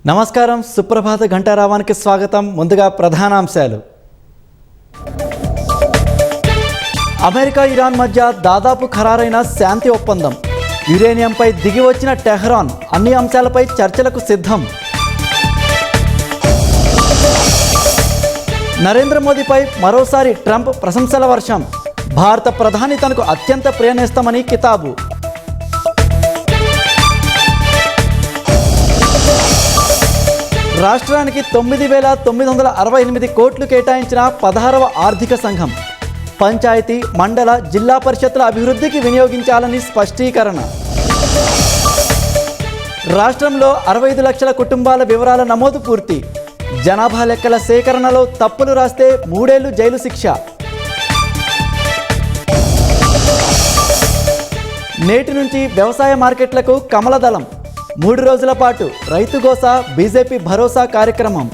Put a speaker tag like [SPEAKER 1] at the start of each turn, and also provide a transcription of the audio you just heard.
[SPEAKER 1] నమస్కారం, సుప్రభాత ఘంటారావానికి స్వాగతం. ముందుగా ప్రధానాంశాలు. అమెరికా ఇరాన్ మధ్య దాదాపు ఖరారైన శాంతి ఒప్పందం. యురేనియంపై దిగి వచ్చిన టెహ్రాన్ అన్ని అంశాలపై చర్చలకు సిద్ధం. నరేంద్ర మోదీపై మరోసారి ట్రంప్ ప్రశంసల వర్షం. భారత ప్రధాని తనకు అత్యంత ప్రియనేస్తామని కితాబు. రాష్ట్రానికి 9,968 కోట్లు కేటాయించిన 16వ ఆర్థిక సంఘం. పంచాయతీ, మండల, జిల్లా పరిషత్ల అభివృద్ధికి వినియోగించాలని స్పష్టీకరణ. రాష్ట్రంలో 65 లక్షల కుటుంబాల వివరాల నమోదు పూర్తి. జనాభా లెక్కల సేకరణలో తప్పులు రాస్తే 3 ఏళ్లు జైలు శిక్ష. నేటి నుంచి వ్యవసాయ మార్కెట్లకు కమలదళం. 3 రోజుల పాటు రైతు గోస, బీజేపీ భరోసా కార్యక్రమం.